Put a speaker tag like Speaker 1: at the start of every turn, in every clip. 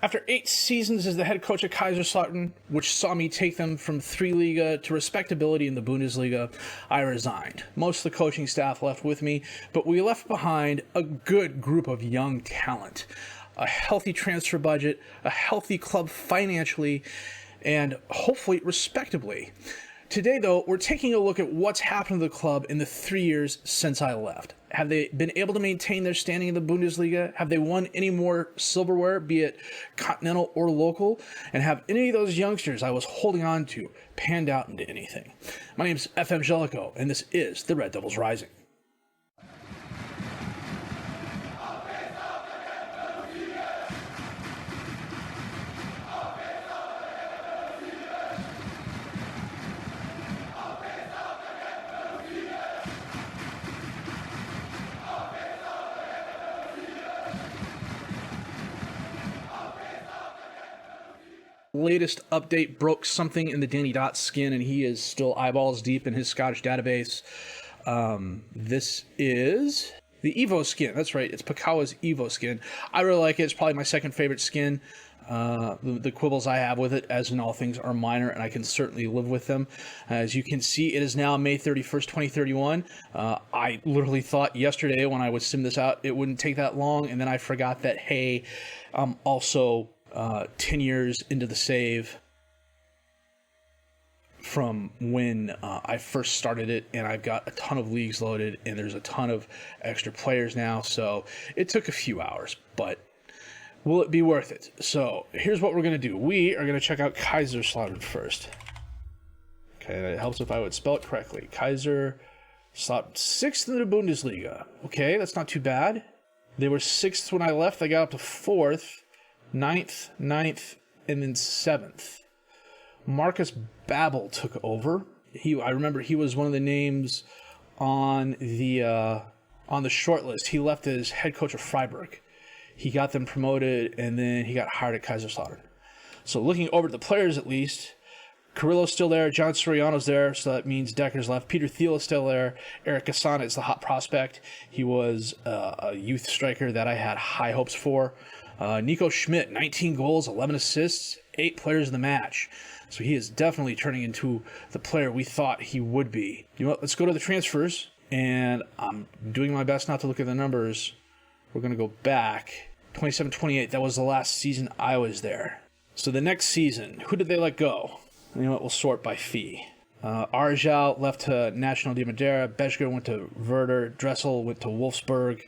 Speaker 1: After 8 seasons as the head coach at Kaisersalutern, which saw me take them from 3 Liga to respectability in the Bundesliga, I resigned. Most of the coaching staff left with me, but we left behind a good group of young talent, a healthy transfer budget, a healthy club financially, and hopefully respectably. Today, though, we're taking a look at what's happened to the club in the 3 years since I left. Have they been able to maintain their standing in the Bundesliga? Have they won any more silverware, be it continental or local? And have any of those youngsters I was holding on to panned out into anything? My name is FM21, and this is the Red Devils Rising. Latest update broke something in the Danny Dot skin, and he is still eyeballs deep in his Scottish database. This is the Evo skin. That's right, it's Pakawa's Evo skin. I really like it. It's probably my second favorite skin. The quibbles I have with it, as in all things, are minor, and I can certainly live with them. As you can see, it is now May 31st, 2031. I literally thought yesterday when I would sim this out, it wouldn't take that long, and then I forgot that, hey, I'm also 10 years into the save from when I first started it, and I've got a ton of leagues loaded, and there's a ton of extra players now, so it took a few hours, but will it be worth it? So here's what we're going to do. We are going to check out Kaisersalutern first. Okay, it helps if I would spell it correctly. Kaisersalutern, 6th in the Bundesliga. Okay, that's not too bad. They were 6th when I left. They got up to 4th. 9th, and then 7th. Marcus Babbel took over. I remember he was one of the names on the short list. He left as head coach of Freiburg. He got them promoted, and then he got hired at Kaiserslautern. So looking over at the players, at least, Carrillo's still there. John Soriano's there, so that means Decker's left. Peter Thiel is still there. Eric Cassana is the hot prospect. He was a youth striker that I had high hopes for. Nico Schmidt, 19 goals, 11 assists, 8 players of the match. So he is definitely turning into the player we thought he would be. You know what? Let's go to the transfers. And I'm doing my best not to look at the numbers. We're going to go back. 27-28, that was the last season I was there. So the next season, who did they let go? You know what? We'll sort by fee. Arjau left to National de Madeira. Beschger went to Werder. Dressel went to Wolfsburg.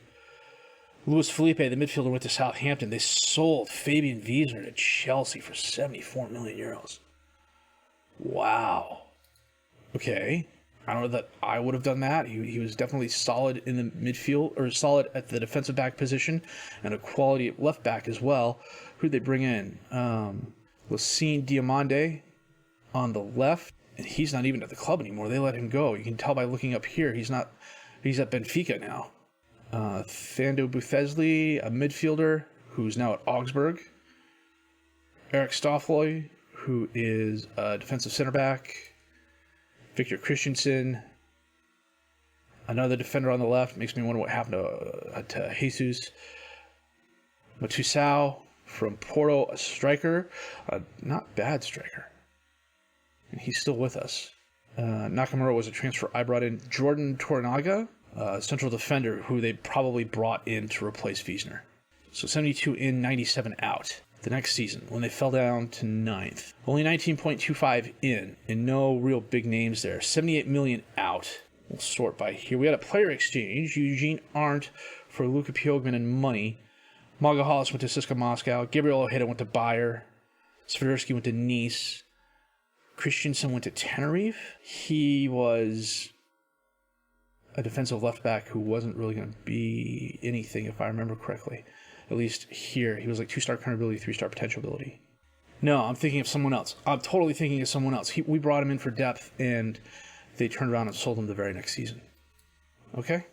Speaker 1: Luis Felipe, the midfielder, went to Southampton. They sold Fabian Wiesner to Chelsea for 74 million euros. Wow. Okay. I don't know that I would have done that. He was definitely solid in the midfield, or solid at the defensive back position, and a quality left back as well. Who did they bring in? Lucien Diamande on the left. And he's not even at the club anymore. They let him go. You can tell by looking up here. He's at Benfica now. Thando Bufezli, a midfielder who's now at Augsburg. Eric Stoffloy, who is a defensive center back. Victor Christensen, another defender on the left. Makes me wonder what happened to Jesus. Matusau from Porto, a striker. Not bad striker. And he's still with us. Nakamura was a transfer I brought in. Jordan Tornaga, central defender who they probably brought in to replace Wiesner. So 72 in, 97 out. The next season, when they fell down to 9th. Only 19.25 in, and no real big names there. 78 million out. We'll sort by here. We had a player exchange. Eugene Arndt for Luka Pjogman and money. Maga Hollis went to CSKA Moscow. Gabriel Ojeda went to Bayer. Swiderski went to Nice. Christensen went to Tenerife. He was a defensive left back who wasn't really going to be anything, if I remember correctly. At least here, he was like 2-star current ability, 3-star potential ability. No, I'm thinking of someone else. I'm totally thinking of someone else. We brought him in for depth, and they turned around and sold him the very next season. Okay?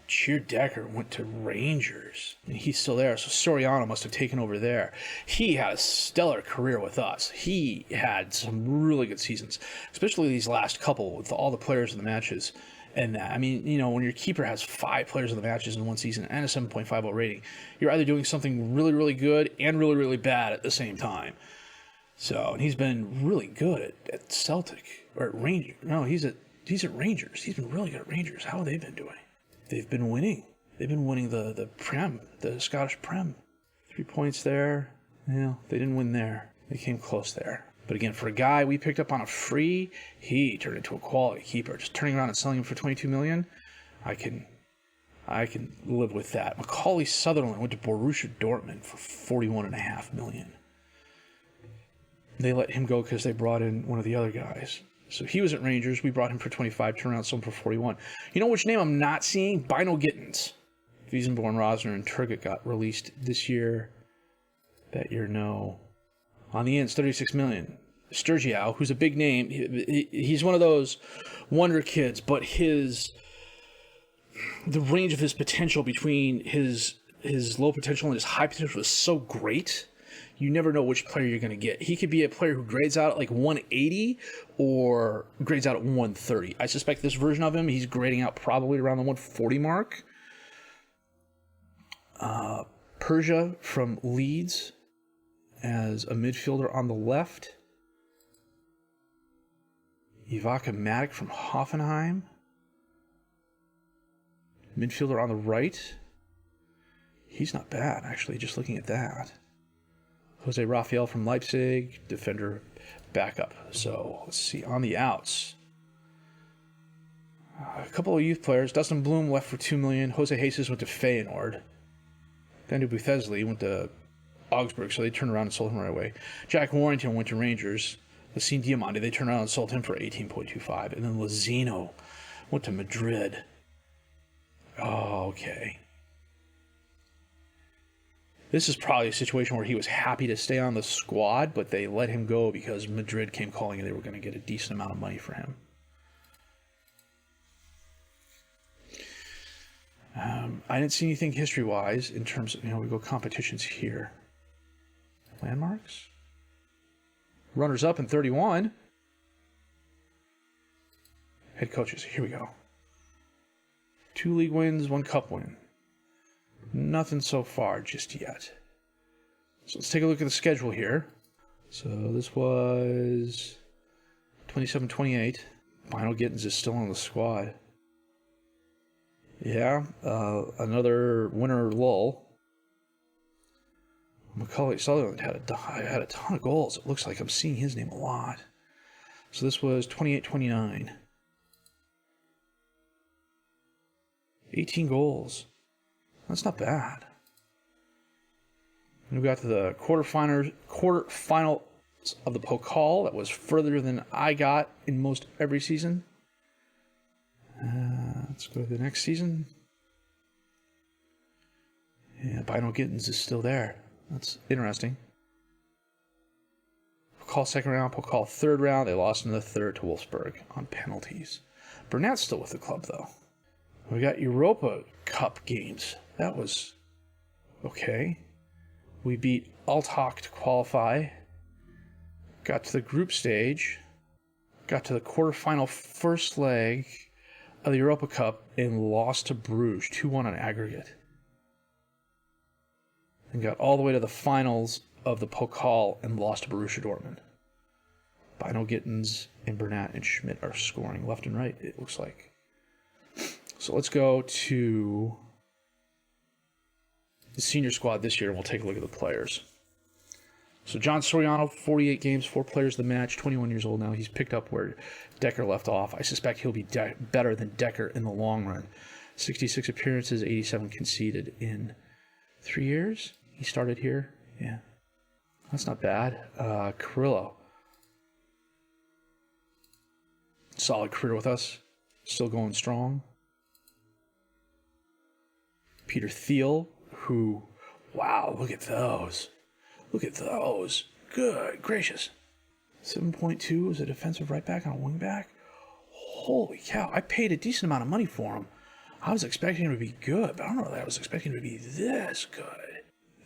Speaker 1: Cheer Decker went to Rangers, and he's still there, so Soriano must have taken over there. He had a stellar career with us. He had some really good seasons, especially these last couple with all the players in the matches. And that, I mean, when your keeper has 5 players of the matches in one season and a 7.50 rating, you're either doing something really, really good and really, really bad at the same time. So, and he's been really good at Celtic, or at Rangers. No, he's at Rangers. He's been really good at Rangers. How have they been doing? They've been winning. They've been winning the Prem, the Scottish Prem. 3 points there. Yeah, they didn't win there. They came close there. But again, for a guy we picked up on a free, he turned into a quality keeper. Just turning around and selling him for $22 million, I can live with that. Macaulay Sutherland went to Borussia Dortmund for $41.5 million. They let him go because they brought in one of the other guys. So he was at Rangers. We brought him for 25, turned around, sold him for 41. You know which name I'm not seeing? Bino Gittins. Wiesenborn, Rosner, and Turgut got released this year. That year, no. On the ends, $36 million. Sturgeon, who's a big name, he's one of those wonder kids, but the range of his potential between his low potential and his high potential is so great, you never know which player you're going to get. He could be a player who grades out at like 180 or grades out at 130. I suspect this version of him, he's grading out probably around the 140 mark. Persia from Leeds as a midfielder on the left. Ivaka Matic from Hoffenheim. Midfielder on the right. He's not bad, actually, just looking at that. Jose Rafael from Leipzig, defender backup. So, let's see, on the outs. A couple of youth players. Dustin Bloom left for $2 million. Jose Jesus went to Feyenoord. Daniel Buthesley went to Augsburg, so they turned around and sold him right away. Jack Warrington went to Rangers. Lassine Diamande, they turned around and sold him for $18.25. And then Lozino went to Madrid. Oh, okay. This is probably a situation where he was happy to stay on the squad, but they let him go because Madrid came calling and they were going to get a decent amount of money for him. I didn't see anything history-wise in terms of, we go competitions here. Landmarks? Runners-up in 31. Head coaches, here we go. 2 league wins, 1 cup win. Nothing so far just yet. So let's take a look at the schedule here. So this was 27-28. Bino Gittins is still on the squad. Yeah, another winter lull. Macaulay Sutherland had a ton of goals. It looks like I'm seeing his name a lot. So this was 28-29. 18 goals. That's not bad. And we got to the quarterfinals of the Pokal. That was further than I got in most every season. Let's go to the next season. Yeah, Bino Gittins is still there. That's interesting. Pokal second round, Pokal third round. They lost in the third to Wolfsburg on penalties. Burnett's still with the club, though. We got Europa Cup games. That was okay. We beat Altach to qualify. Got to the group stage. Got to the quarterfinal first leg of the Europa Cup and lost to Bruges 2-1 on aggregate. And got all the way to the finals of the Pokal and lost to Borussia Dortmund. Bino Gittins and Burnett and Schmidt are scoring left and right, it looks like. So let's go to the senior squad this year and we'll take a look at the players. So John Soriano, 48 games, 4 players of the match, 21 years old now. He's picked up where Decker left off. I suspect he'll be better than Decker in the long run. 66 appearances, 87 conceded in 3 years. He started here. Yeah. That's not bad. Carrillo. Solid career with us. Still going strong. Peter Thiel, who, wow, look at those. Look at those. Good gracious. 7.2 as a defensive right back and a wing back. Holy cow. I paid a decent amount of money for him. I was expecting him to be good, but I don't know that I was expecting him to be this good.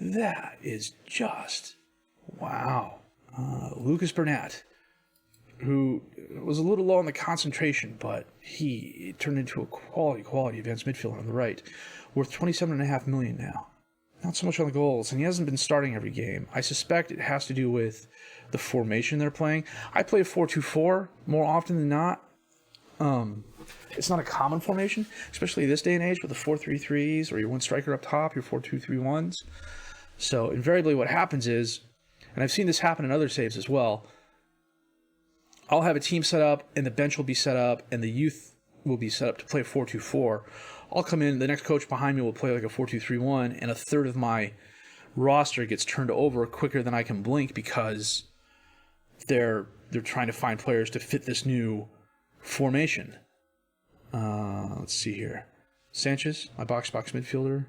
Speaker 1: That is just, wow. Lucas Burnett. who was a little low on the concentration, but he turned into a quality advanced midfielder on the right, worth $27.5 million now. Not so much on the goals, and he hasn't been starting every game. I suspect it has to do with the formation they're playing. I play a 4-2-4 more often than not. It's not a common formation, especially this day and age with the 4-3-3s, or your one striker up top, your 4-2-3-1s. So invariably what happens is, and I've seen this happen in other saves as well, I'll have a team set up, and the bench will be set up, and the youth will be set up to play a 4-2-4. I'll come in, the next coach behind me will play like a 4-2-3-1, and a third of my roster gets turned over quicker than I can blink because they're trying to find players to fit this new formation. Let's see here. Sanchez, my box midfielder.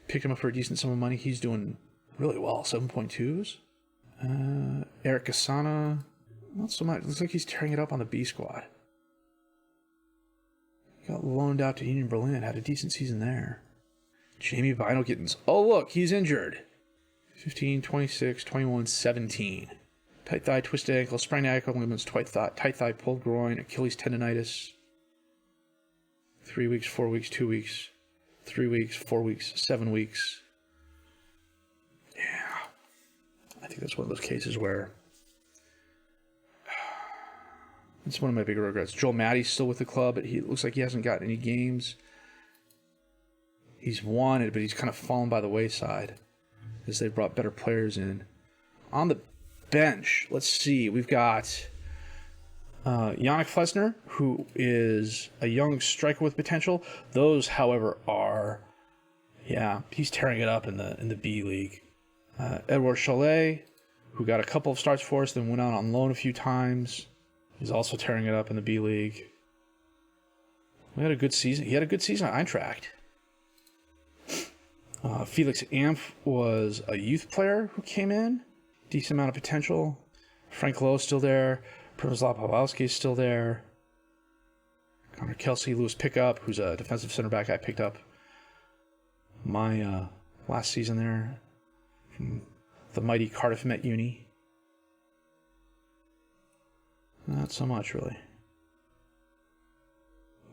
Speaker 1: Picked him up for a decent sum of money. He's doing really well, 7.2s. Eric Cassana, not so much. Looks like he's tearing it up on the B squad. He got loaned out to Union Berlin, had a decent season there. Jamie Bino-Gittens. Oh, look, he's injured. 15, 26, 21, 17. Tight thigh, twisted ankle, sprained ankle ligaments, tight thigh, pulled groin, Achilles tendonitis. 3 weeks, 4 weeks, 2 weeks, 3 weeks, 4 weeks, 7 weeks. Yeah. I think that's one of those cases where it's one of my bigger regrets. Joel Matty's still with the club, but he looks like he hasn't gotten any games. He's wanted, but he's kind of fallen by the wayside as they've brought better players in. On the bench, let's see. We've got Yannick Flesner, who is a young striker with potential. Those, however, are, he's tearing it up in the B League. Edouard Cholet, who got a couple of starts for us, then went out on loan a few times. He's also tearing it up in the B League. We had a good season. He had a good season at Eintracht. Felix Amph was a youth player who came in. Decent amount of potential. Frank Lowe is still there. Przemysław Pawlowski is still there. Connor Kelsey, Lewis Pickup, who's a defensive center back I picked up my last season there from the mighty Cardiff Met Uni. Not so much, really.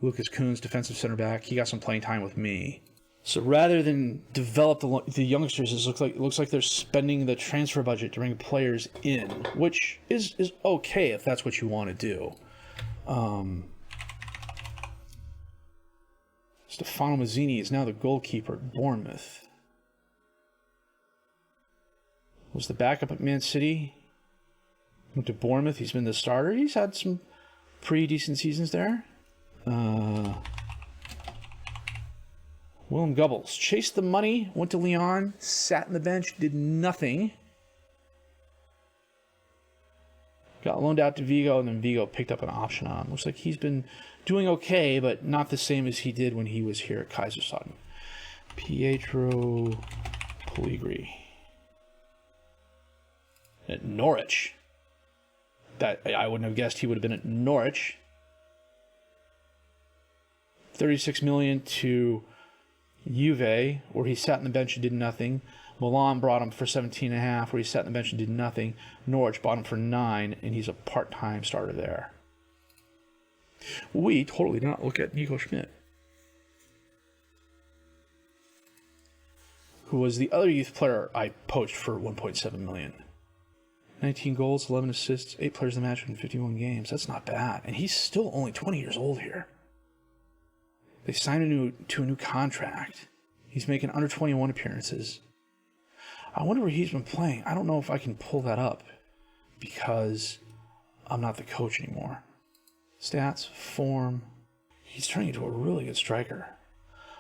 Speaker 1: Lucas Kuhns, defensive center back. He got some playing time with me. So rather than develop the youngsters, it looks like they're spending the transfer budget to bring players in, which is okay if that's what you want to do. Stefano Mazzini is now the goalkeeper at Bournemouth. Was the backup at Man City. Went to Bournemouth. He's been the starter. He's had some pretty decent seasons there. Willem Gubbles chased the money, went to Lyon, sat on the bench, did nothing. Got loaned out to Vigo, and then Vigo picked up an option on. Looks like he's been doing okay, but not the same as he did when he was here at Kaisersalutern. Pietro Pellegrini. At Norwich. That I wouldn't have guessed he would have been at Norwich. 36 million to Juve, where he sat on the bench and did nothing. Milan brought him for 17.5, where he sat on the bench and did nothing. Norwich bought him for 9, and he's a part-time starter there. We totally did not look at Nico Schmidt, who was the other youth player I poached for 1.7 million. 19 goals, 11 assists, 8 players of the match in 51 games. That's not bad. And he's still only 20 years old here. They signed him to a new contract. He's making under 21 appearances. I wonder where he's been playing. I don't know if I can pull that up because I'm not the coach anymore. Stats, form. He's turning into a really good striker.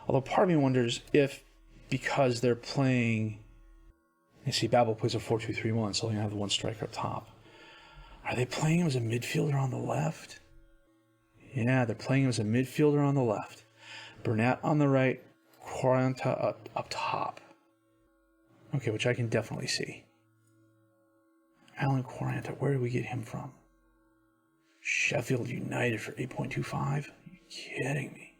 Speaker 1: Although part of me wonders if, because they're playing... You see, Babel plays a 4-2-3-1, so they have the one striker up top. Are they playing him as a midfielder on the left? Yeah, they're playing him as a midfielder on the left. Burnett on the right, Quaranta up top. Okay, which I can definitely see. Alan Quaranta, where did we get him from? Sheffield United for 8.25? Are you kidding me?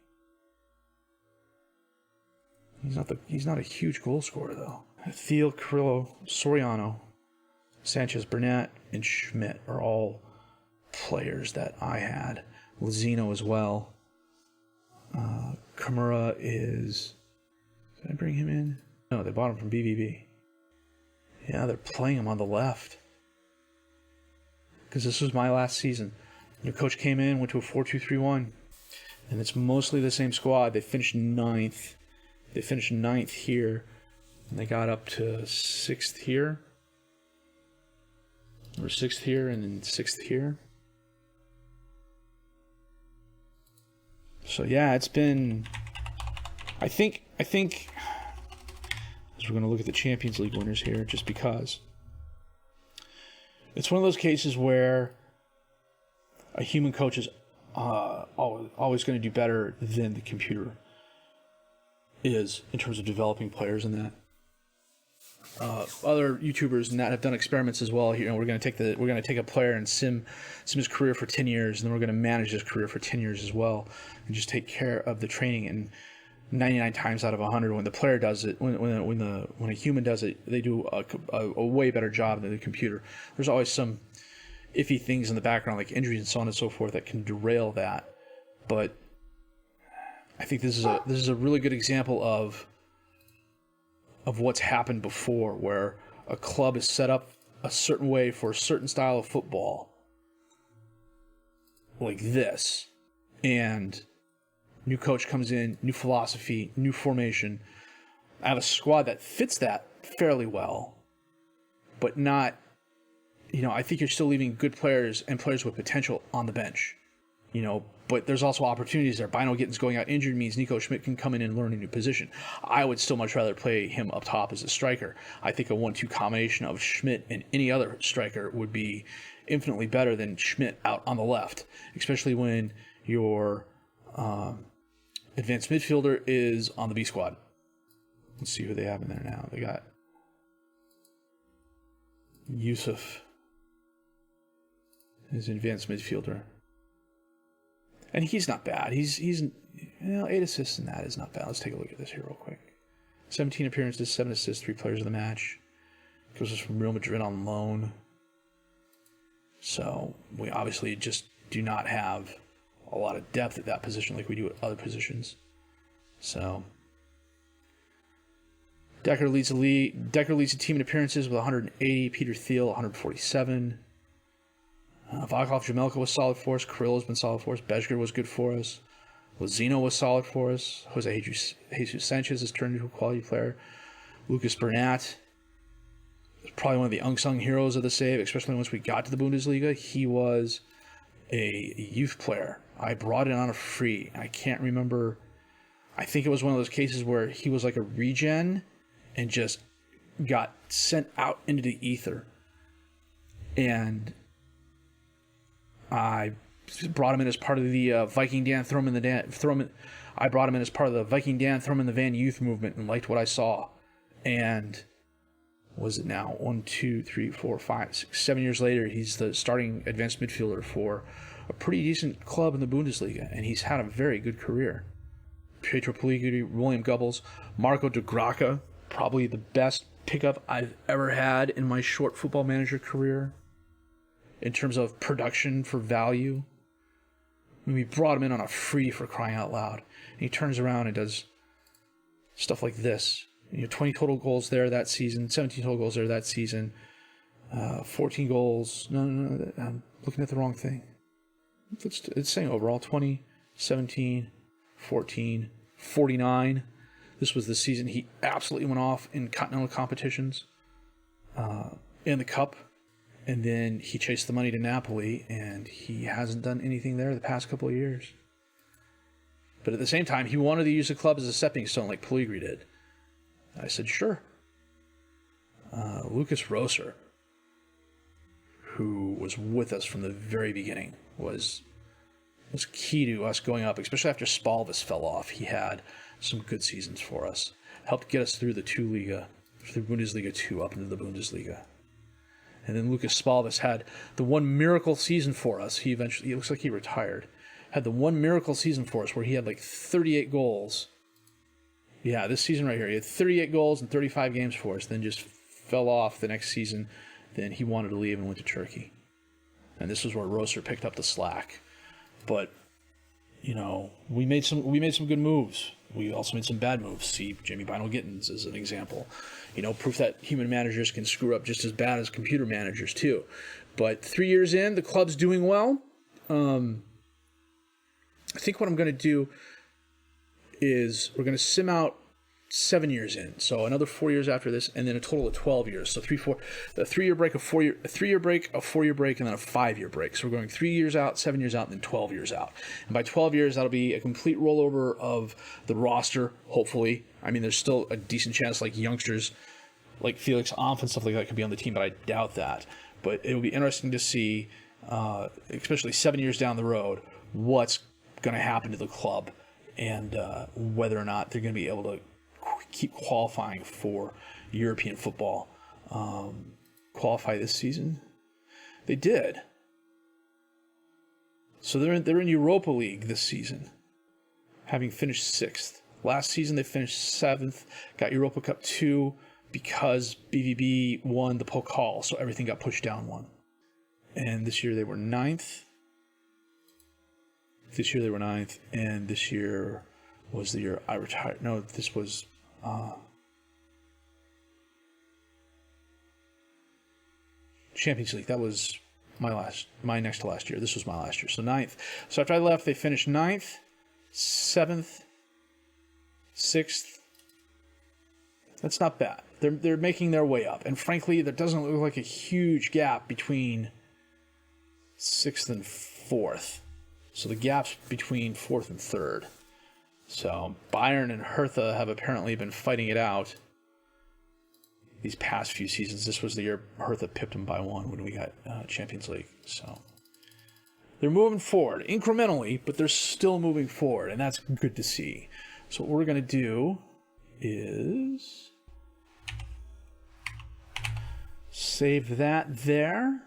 Speaker 1: He's not a huge goal scorer, though. Theo Carrillo Soriano, Sanchez, Burnett, and Schmidt are all players that I had. Lozino as well. Kimura is... Did I bring him in? No, they bought him from BVB. Yeah, they're playing him on the left. Because this was my last season. Your coach came in, went to a 4-2-3-1. And it's mostly the same squad. They finished ninth. They finished ninth here. And they got up to sixth here. Or sixth here and then sixth here. So yeah, it's been... I think as we're going to look at the Champions League winners here, just because it's one of those cases where a human coach is always going to do better than the computer is in terms of developing players and that. Other YouTubers and that have done experiments as well. We're going to take a player and sim his career for 10 years, and then we're going to manage his career for 10 years as well, and just take care of the training. And 99 times out of 100, when the player does it, when a human does it, they do a way better job than the computer. There's always some iffy things in the background, like injuries and so on and so forth, that can derail that. But I think this is a really good example of what's happened before, where a club is set up a certain way for a certain style of football, like this, and new coach comes in, new philosophy, new formation. I have a squad that fits that fairly well, but not, I think you're still leaving good players and players with potential on the bench, but there's also opportunities there. Bino Gittins going out injured means Nico Schmidt can come in and learn a new position. I would still much rather play him up top as a striker. I think a 1-2 combination of Schmidt and any other striker would be infinitely better than Schmidt out on the left, especially when your advanced midfielder is on the B squad. Let's see who they have in there now. They got Yusuf as an advanced midfielder. And he's not bad. He's 8 assists in that is not bad. Let's take a look at this here real quick. 17 appearances, 7 assists, 3 players of the match. Goes from Real Madrid on loan. So we obviously just do not have a lot of depth at that position like we do at other positions. So Decker leads the team in appearances with 180. Peter Thiel 147. Vakov Jamelka was solid for us. Kirill has been solid for us. Bezger was good for us. Lozino was solid for us. Jose Jesus Sanchez has turned into a quality player. Lucas Bernat is probably one of the unsung heroes of the save, especially once we got to the Bundesliga. He was a youth player. I brought it on a free. I can't remember. I think it was one of those cases where he was like a regen and just got sent out into the ether. And I brought him in as part of the Viking Dan, I brought him in as part of the Viking Dan, throw him in the van youth movement and liked what I saw. And was it now 1, 2, 3, 4, 5, 6, 7 years later, he's the starting advanced midfielder for a pretty decent club in the Bundesliga, and he's had a very good career. Pietro Pellegrini, William Goebbels, Marco de Graca, probably the best pickup I've ever had in my short football manager career in terms of production for value. I mean, we brought him in on a free, for crying out loud. And he turns around and does stuff like this. 20 total goals there that season, 17 total goals there that season, 14 goals. No, I'm looking at the wrong thing. It's saying overall 20, 17, 14, 49. This was the season he absolutely went off in continental competitions, in the cup. And then he chased the money to Napoli, and he hasn't done anything there the past couple of years. But at the same time, he wanted to use the club as a stepping stone like Pellegrini did. I said, sure. Lucas Rosser, who was with us from the very beginning, was key to us going up, especially after Spalvis fell off. He had some good seasons for us. Helped get us through the Bundesliga 2 up into the Bundesliga. And then Lucas Spalvis had the one miracle season for us. He looks like he retired. Had the one miracle season for us where he had like 38 goals. Yeah, this season right here. He had 38 goals in 35 games for us, then just fell off the next season. then he wanted to leave and went to Turkey. And this was where Rote picked up the slack. But, we made some good moves. We also made some bad moves. See Jamie Bynel-Gittins as an example. Proof that human managers can screw up just as bad as computer managers too. But 3 years in, the club's doing well. I think what I'm going to do is we're going to sim out 7 years in, so another 4 years after this, and then a total of 12 years. So a 3 year break, a 3 year break, a 4 year break, and then a 5 year break. So we're going 3 years out, 7 years out, and then 12 years out. And by 12 years, that'll be a complete rollover of the roster. Hopefully, I mean, there's still a decent chance, like youngsters, like Felix Amf and stuff like that, could be on the team, but I doubt that. But it'll be interesting to see, especially 7 years down the road, what's going to happen to the club, and whether or not they're going to be able to keep qualifying for European football. Qualify this season? They did. So they're in Europa League this season, having finished 6th. Last season they finished 7th, got Europa Cup 2 because BVB won the Pokal, so everything got pushed down one. And this year they were 9th. And this year was the year I retired. No, this was Champions League. That was my next to last year. This was my last year. So 9th. So after I left, they finished 9th, 7th, 6th. That's not bad. They're making their way up. And frankly, there doesn't look like a huge gap between 6th and 4th. So the gap's between 4th and 3rd. So Bayern and Hertha have apparently been fighting it out these past few seasons. This was the year Hertha pipped them by 1 when we got Champions League. So they're moving forward incrementally, but they're still moving forward, and that's good to see. So what we're going to do is save that there.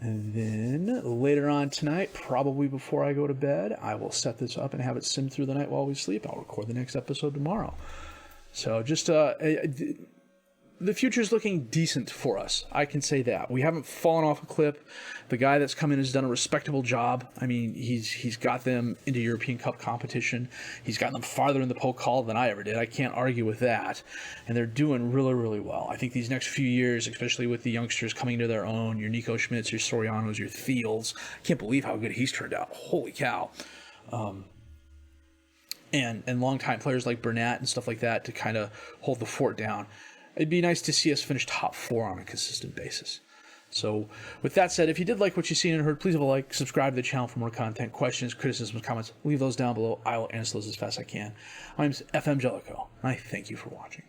Speaker 1: And then later on tonight, probably before I go to bed, I will set this up and have it sim through the night while we sleep. I'll record the next episode tomorrow. So just the future's looking decent for us. I can say that. We haven't fallen off a cliff. The guy that's come in has done a respectable job. I mean, he's got them into European Cup competition. He's gotten them farther in the Pokal than I ever did. I can't argue with that. And they're doing really, really well. I think these next few years, especially with the youngsters coming to their own, your Nico Schmidts, your Sorianos, your Thiels, I can't believe how good he's turned out. Holy cow. And longtime players like Burnett and stuff like that to kind of hold the fort down. It'd be nice to see us finish top 4 on a consistent basis. So with that said, if you did like what you've seen and heard, please leave a like, subscribe to the channel for more content, questions, criticisms, comments. Leave those down below. I will answer those as fast as I can. My name is FM Jellicoe, and I thank you for watching.